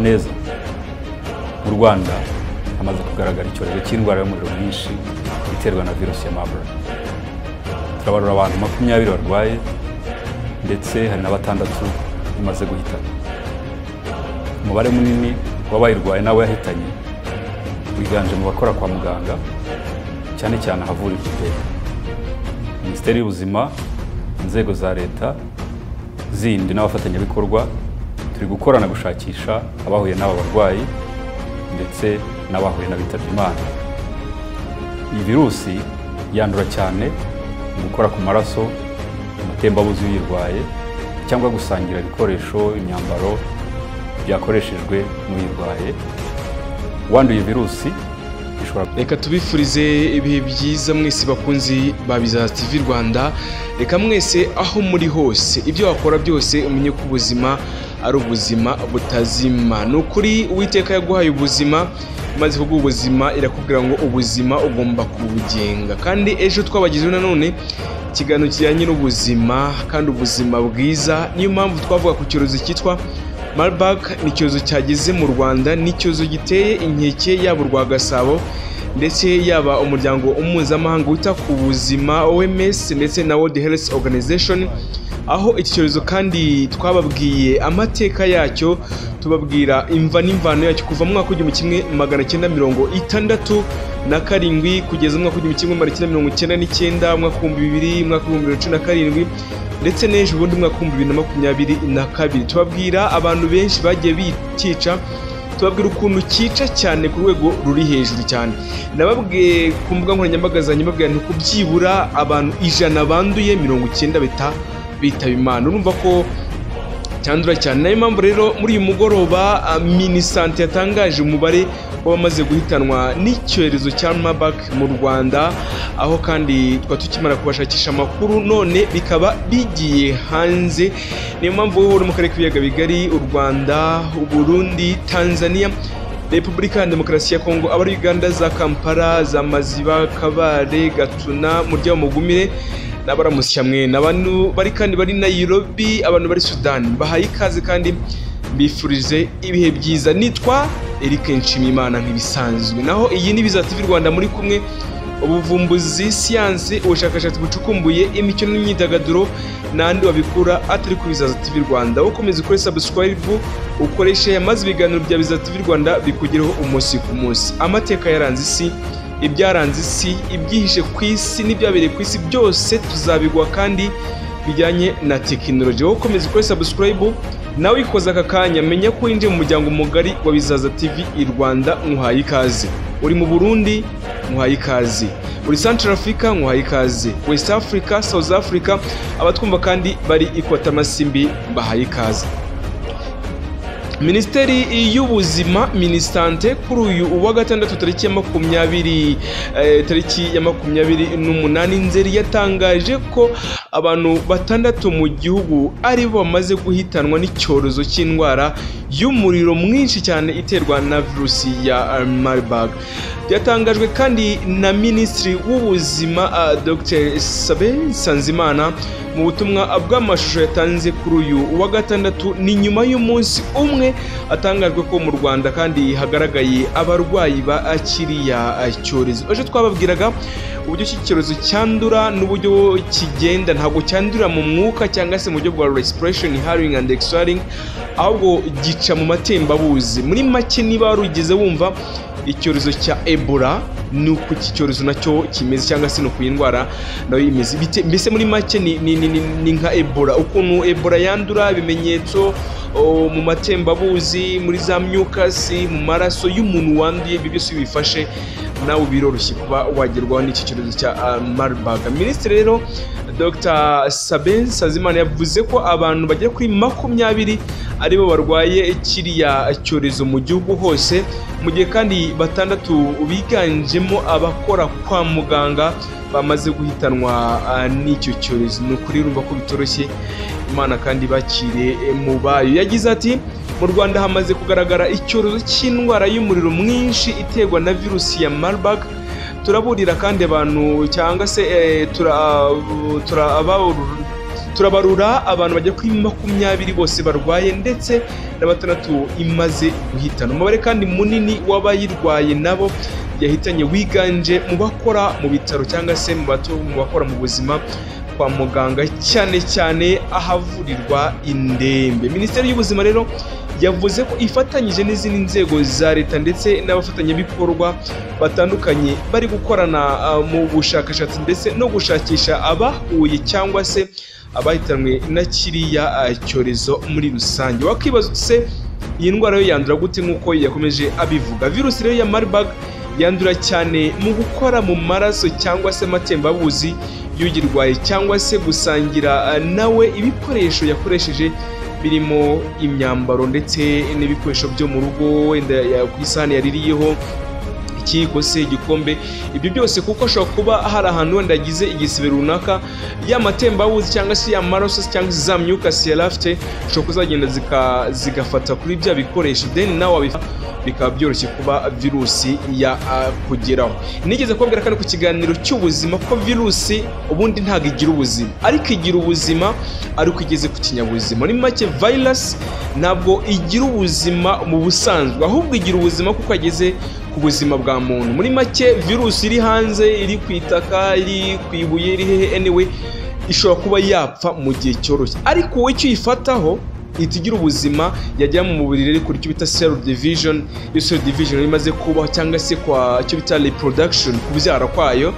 neza mu Rwanda hamaze kugaragara icyorezo cy'indwara y'umuriro mwinshi iterwa na virusi ya Marburg. Turabarura abantu 20 barwaye ndetse hari na 6 bimaze guhitana. Umubare munini w'abayirwaye nawe yahitanye wiganje mu bakora kwa muganga cyane cyane ahavurirwa iteka. Minisiteri y'Ubuzima, inzego za leta zindi n'abafatanyabikorwa turi gukorana gushakisha abahuye n'aba barwayi ndetse n'abahuye n'abitabye Imana. Iyi virusi yandura cyane mu gukora ku maraso, amatembabuzi y'uyirwaye cyangwa gusangira ibikoresho, imyambaro byakoreshejwe n'uyirwaye. Wanduye virusi reka tubifurize ibihe byiza mwese bakunzi ba Bizaza TV Rwanda. Reka mwese aho muri hose ibyo wakora byose umenye ko ubuzima ari ubuzima butazima. Nukuri Uwiteka yaguhaye ubuzima, maze kuguha ubuzima irakubwira ngo ubuzima ugomba kubugenga. Kandi ejo twabagize nanone ikiganiro kijyanye n'ubuzima kandi ubuzima bwiza. Niyo mpamvu twavuga ku cyorezo cyitwa Marburg. Ni icyorezo cyageze mu Rwanda, ni icyorezo giteye inkeke yaba urwa Gasabo ndetse yaba umuryango mpuzamahanga wita ku buzima OMS ndetse na World Health Organization. Aho iki cyorezo kandi twababwiye amateka yacyo, tubabwira imva n'imvano yacyo kuva mu mwaka w'1967 kugeza mu mwaka w'1999, mwaka w'2000, mwaka w'2017 ndetse n'ejo bundi mwaka w'2022. Tubabwira abantu benshi bagiye bikica, tubabwira ukuntu kica cyane ku rwego ruri hejuru cyane. Nababwiye ku mbuga nkoranyambaga zanjye mbabwira nti kubyibura abantu 100 banduye 90 bitaba Imana. Urumva ko cyandura cyane. Nayo mpamvu rero muri uyu mugoroba Minisante yatangaje umubare w'abamaze guhitanwa n'icyorezo cya Marburg mu Rwanda, aho kandi tukimara kubashakisha amakuru none bikaba bigiye hanze. Niyo mpamvu wowe uri mu karere k'ibiyaga bigari, u Rwanda, u Burundi, Tanzania, Repubulika ya Demokarasi ya Kongo, abari Uganda, za Kampala, za Maziba, Kabare, Gatuna, Murya Mugumire n'abaramusya mwe, n'abantu bari kandi bari Nairobi, abantu bari Sudan, bahaye ikaze kandi bifurize ibihe byiza. Nitwa Eric Nshimiyimana nk'ibisanzwe. Naho iyi ni Bizaza TV Rwanda, muri kumwe ubuvumbuzi, siyanse, ubushakashatsi bucukumbuye, imikino n'imyidagaduro n'andi wabikura atari ku Bizaza TV Rwanda. Ukomeze ukore subscribe, ukoreshe maze ibiganiro bya Bizaza TV Rwanda bikugereho umunsi ku munsi. Amateka yaranze isi, ibyaranze isi, ibyihishe ku isi n'ibyabereye ku isi byose tuzabigwa kandi bijyanye na tekinoloji. Ukomeze ukore subscribe, nawe ikoza aka kanya menya ko winjiye mu muryango mugari wa Bizaza TV Rwanda. Nkuhaye ikaze. Uri mu Burundi, nkuhaye ikaze. Uri Central Africa, nkuhaye ikaze. West Africa, South Africa, abatwumva kandi bari ikwata masimbi, bahaye ikaze. Minisiteri y'Ubuzima, Minisante, kuri uyu wa gatandatu tariki ya 28 Nzeri yatangaje ko abantu 6 mu gihugu ari bo bamaze guhitanwa n'icyorezo cy'indwara y'umuriro mwinshi cyane iterwa na virusi ya Marburg. Byatangajwe kandi na Minisitiri w'Ubuzima Dr. Sabin Nsanzimana mu butumwa bw'amashusho yatanze kuri uyu wa gatandatu. Ni nyuma y'umunsi umwe atangajwe ko mu Rwanda kandi hagaragaye abarwayi ba kiriya cyorezo. Ejo twababwiraga uburyo iki cyorezo cyandura n'uburyo kigenda. Ntabwo cyandura mu mwuka cyangwa se mu buryo bwa respiration, inhaling and exhaling, ahubwo gica mu matembabuzi. Muri make niba warugeze wumva icyorezo cya Ebola, nuko iki cyorezo nacyo kimeze cyangwa se nuko indwara nayo imeze. Mbese muri make ni nka Ebola. Ukuntu Ebola yandura, ibimenyetso mu matembabuzi, muri za myukasi, mu maraso y'umuntu wanduye, ibyo byose bifashe nawe biroroshye kuba wagerwaho n'iki cyorezo cya Marburg. Minisitiri rero Dr. Sabin Nsanzimana yavuze ko abantu bagera kuri 20 aribo barwaye kiriya cyorezo mu gihugu hose, mu gihe kandi 6 biganjemo abakora kwa muganga bamaze guhitanwa n'icyo cyorezo. Ni ukuri urumva ko bitoroshye, Imana kandi bakire mu bayo. Yagize ati mu Rwanda hamaze kugaragara icyorezo cy'indwara y'umuriro mwinshi iterwa na virusi ya Marburg. Turaburira kandi abantu cyangwa se turabarura abantu bajya kuri 20 bose barwaye ndetse na 6 imaze guhitana. Umubare kandi munini w'abayirwaye nabo yahitanye wiganje mu bakora mu bitaro cyangwa se mu bakora mu buzima kwa muganga, cyane cyane ahavurirwa indembe. Minisiteri y'Ubuzima rero yavuze ko ifatanyije n'izindi nzego za leta ndetse n'abafatanyabikorwa batandukanye bari gukorana mu bushakashatsi ndetse no gushakisha abahuye cyangwa se abahitanwe na kiriya cyorezo muri rusange. Wakibaza se iyi ndwara yo yandura gute? Nk'uko yakomeje abivuga, virusi rero ya Marburg yandura cyane mu gukora mu maraso cyangwa se amatembabuzi y'ugirwaye cyangwa se gusangira nawe ibikoresho yakoresheje birimo imyambaro ndetse n'ibikoresho byo mu rugo, wenda ku isahani yaririyeho, ikiyiko se, igikombe, ibyo byose kuko ashobora kuba hari ahantu wenda yagize igisebe runaka, y'amatembabuzi cyangwa se y'amaraso cyangwa se za myuka yari afite ashobora kuzagenda zigafata kuri bya bikoresho, then nawe bikaba byoroshye kuba virusi yakugeraho. Nigeze kubabwira kandi ku kiganiro cy'ubuzima ko virusi ubundi ntabwo igira ubuzima, ariko igira ubuzima ariko igeze ku kinyabuzima. Muri make virus ntabwo igira ubuzima mu busanzwe, ahubwo igira ubuzima kuko ageze ku buzima bwa muntu. Muri make virusi iri hanze, iri ku itaka, iri ku ibuye, iri hehe, anyway ishobora kuba yapfa mu gihe cyoroshye, ariko wowe icyo uyifataho itigira ubuzima yajya mu mubiri rero kuri cyo bita cell division. Iyo cell division imaze kubaho cyangwa se kwa cyo bita reproduction, kubyara kwayo,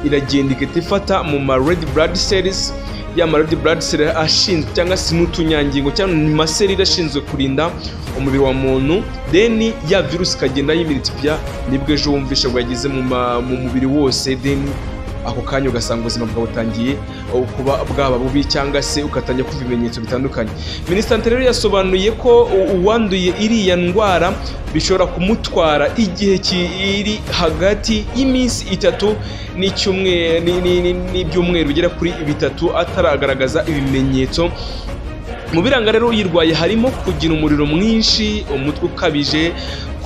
iragenda igafata mu ma red blood cells, ya ma red blood cells ashinzwe cyangwa se n'utunyangingo cyangwa ni maseri irashinzwe kurinda umubiri wa muntu, then ya virus ikagenda yimultiply, nibwo ejo wumvisha ngo yagize mu mubiri wose, then ako kanya ugasanga ubuzima bwawe butangiye kuba bwaba bubi cyangwa se ugatangira kuva ibimenyetso bitandukanye. Minisante rero yasobanuye ko uwanduye iriya ndwara bishobora kumutwara igihe kiri hagati y'iminsi 3 n'ibyumweru bigera kuri 3 ataragaragaza ibimenyetso. Mu biranga rero uyirwaye harimo kugira umuriro mwinshi, umutwe ukabije,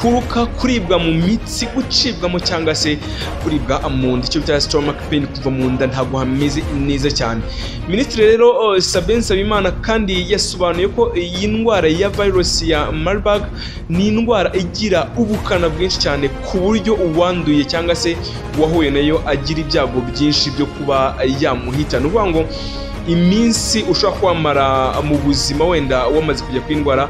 kuruka, kuribwa mu mitsi, gucibwamo cyangwa se kuribwa mu nda, icyo bita stomach pain, kuva mu nda ntabwo hameze neza cyane. Minisitiri rero Sabin Nsabimana kandi yasobanuye ko iyi ndwara ya virus ya Marburg ni indwara igira ubukana bwinshi cyane ku buryo uwanduye cyangwa se uwahuye nayo agira ibyago byinshi byo kuba yamuhitana. Uvuga ngo iminsi ushobora kwamara mu buzima wenda wamaze kujya kwindwara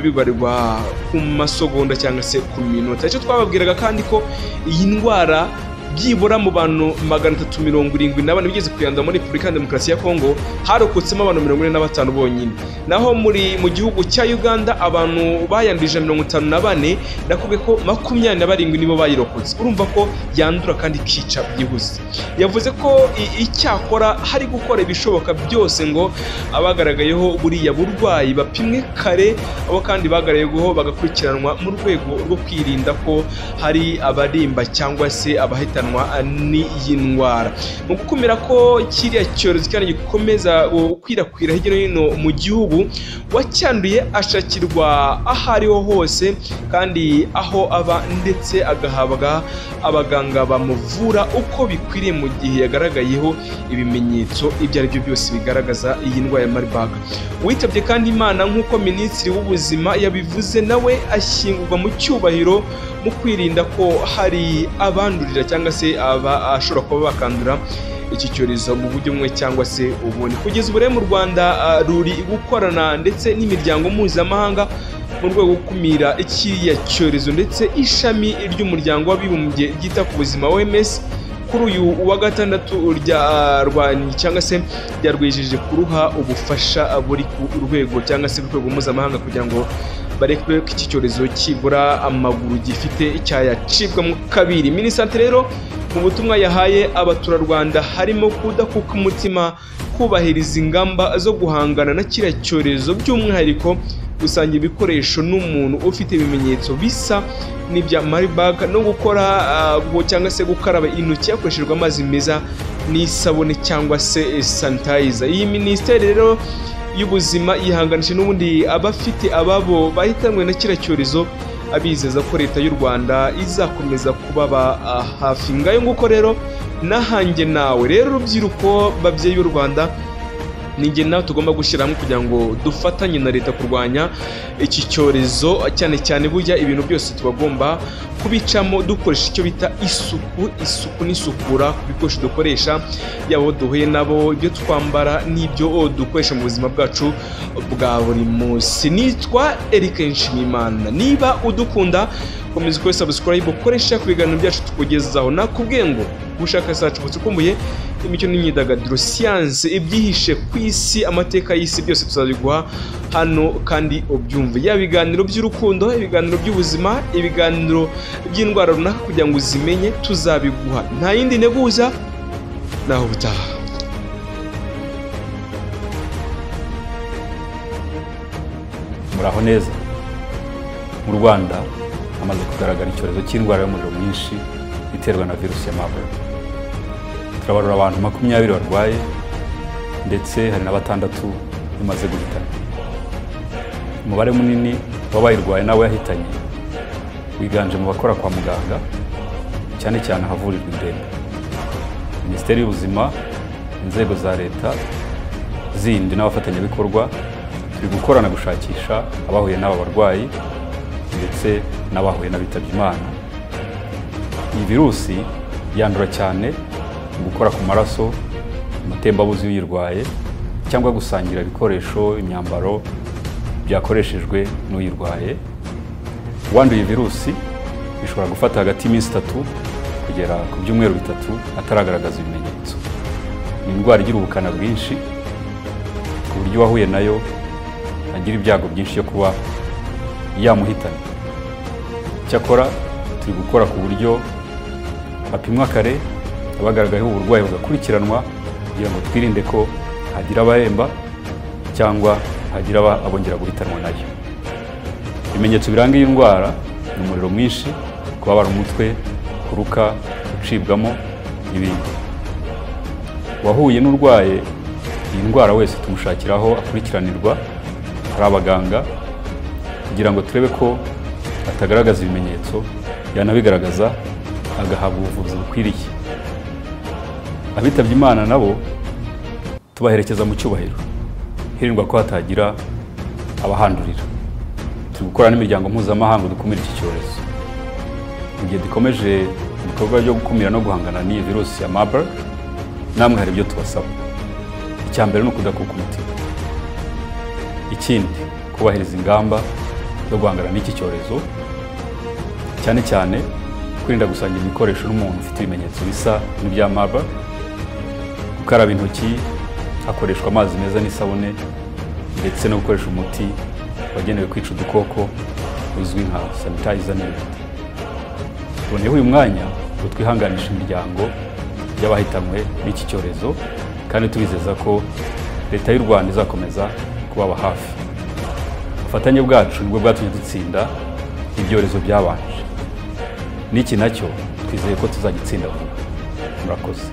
bibarirwa ku masegonda cyangwa se ku minota. Icyo twababwiraga kandi ko iyi ndwara byibura mu bantu 374 bigeze kuyandura muri Repubulika Demokarasi ya Kongo harokotsemo abantu 45 bonyine, naho mu gihugu cya Uganda abantu bayandije 54, nakubwiye ko 27 nibo bayirokotse. Urumva ko yandura kandi kica byihuse. Yavuze ko icyakora hari gukora ibishoboka byose ngo abagaragayeho buriya burwayi bapimwe kare, abo kandi bagaragayeho bagakurikiranwa mu rwego rwo kwirinda ko hari abarimba cyangwa se abahitana n'iyi ndwara. Mu gukumira ko kiriya cyorezo kandi gikomeza gukwirakwira hirya no hino mu gihugu, wacyanduye ashakirwa aho ariho hose kandi aho aba, ndetse agahabwa abaganga bamuvura uko bikwiriye mu gihe yagaragayeho ibimenyetso ibyo ari byo byose bigaragaza iyi ndwara ya Marburg. Witabye kandi Imana nk'uko Minisitiri w'Ubuzima yabivuze, nawe ashyingurwa mu cyubahiro mu kwirinda ko hari abandurira cyangwa se ashobora kuba bakandura iki cyorezo mu buryo bumwe cyangwa se ubundi. Kugeza ubu rero mu Rwanda ruri gukorana ndetse n'imiryango mpuzamahanga mu rwego rwo gukumira ikiriya cyorezo, ndetse ishami ry'umuryango w'abibumbye ryita ku buzima OMS kuri uyu wa gatandatu ryarwanye cyangwa se ryarwejeje kuruha ubufasha buri ku rwego cyangwa se ku rwego mpuzamahanga kugira ngo bareke ko iki cyorezo kibura amaguru gifite cyayacibwamo kabiri. Minisante rero mu butumwa yahaye abaturarwanda harimo kudakuka umutima, kubahiriza ingamba zo guhangana na kiriya cyorezo, by'umwihariko gusanga ibikoresho n'umuntu ufite ibimenyetso bisa n'ibya Marburg, no gukora cyangwa se gukaraba intoki hakoreshejwe amazi meza n'isabune cyangwa se sanitizer. Iyi minisiteri rero y'ubuzima yihanganisha n'ubundi abafite ababo bahitanwe na kiriya cyorezo, abizeza ko leta y'u Rwanda izakomeza kubaba hafi. Ngayo nguko rero nahanjye nawe rero urubyiruko babyeyi b'u Rwanda ninjye nawe tugomba gushyira hamwe kugira ngo dufatanye na leta kurwanya iki cyorezo, cyane cyane burya ibintu byose tubagomba kubicamo dukoresha icyo bita isuku n'isukura ku bikoresho dukoresha, yaba abo duhuye nabo, ibyo twambara n'ibyo dukoresha mu buzima bwacu bwa buri munsi. Nitwa Eric Nshimiyimana. Niba udukunda komeza ukore subscribe, ukoresha ku biganiro byacu tukugezaho. Nakubwiye ngo ubushakashatsi bucukumbuye imikino n'imyidagaduro, siyanse, ibyihishe ku isi, amateka y'isi, byose tuzabiguha hano kandi ubyumve. Yaba ibiganiro by'urukundo, ibiganiro by'ubuzima, ibiganiro by'indwara runaka kugira ngo uzimenye, tuzabiguha. Nta yindi nteguza, naho ubutaha. Muraho neza. Mu Rwanda hamaze kugaragara icyorezo cy'indwara y'umuriro mwinshi iterwa na virusi ya Marburg. Turabarura abantu 20 barwaye ndetse hari na 6 bimaze guhitana. Umubare munini w'abayirwaye nawe yahitanye wiganje mu bakora kwa muganga, cyane cyane ahavurirwa indembe. Minisiteri y'Ubuzima, inzego za leta zindi n'abafatanyabikorwa turi gukorana gushakisha abahuye n'aba barwayi ndetse n'abahuye n'abitabye Imana. Iyi virusi yandura cyane mu gukora ku maraso, amatembabuzi y'uyirwaye, cyangwa gusangira ibikoresho, imyambaro byakoreshejwe n'uyirwaye. Uwanduye virusi bishobora gufata hagati y'iminsi 3 kugera ku byumweru 3 ataragaragaza ibimenyetso. Ni indwara igira ubukana bwinshi ku buryo wahuye nayo agira ibyago byinshi byo kuba yamuhitana. Cyakora turi gukora ku buryo bapimwa kare, abagaragayeho uburwayi bagakurikiranwa kugira ngo twirinde ko hagira abahemba cyangwa hagira abongera guhitanwa nayo. Ibimenyetso biranga iyi ndwara ni umuriro mwinshi, kubabara umutwe, kuruka, gucibwamo n'ibindi. Wahuye n'urwaye iyi ndwara wese tumushakiraho akurikiranirwa, hari abaganga kugira ngo turebe ko atagaragaza ibimenyetso, yanabigaragaza agahabwa ubuvuzi bukwiriye. Abitabye Imana nabo tubaherekeza mu cyubahiro, hirindwa ko hatagira abahandurira. Turi gukora n'imiryango mpuzamahanga dukumira iki cyorezo. Mu gihe dukomeje ibikorwa byo gukumira no guhangana n'iyi virusi ya Marburg, namwe hari ibyo tubasaba. Icya mbere ni ukudakuka umutima. Ikindi, kubahiriza ingamba zo guhangana n'iki cyorezo, cyane cyane kwirinda gusangira ibikoresho n'umuntu ufite ibimenyetso bisa n'ibya Marburg, gukaraba intoki hakoreshwa amazi meza n'isabune, ndetse no gukoresha umuti wagenewe kwica udukoko uzwi nka sanitizer n'ibindi. Tuboneyeho uyu mwanya ngo twihanganisha imiryango y'abahitanwe n'iki cyorezo, kandi tubizeza ko leta y'u Rwanda izakomeza kubaba hafi. Ubufatanye bwacu nibwo bwatumye dutsinda ibyorezo byabanje. N'iki nacyo twizeye ko tuzagitsinda vuba. Murakoze.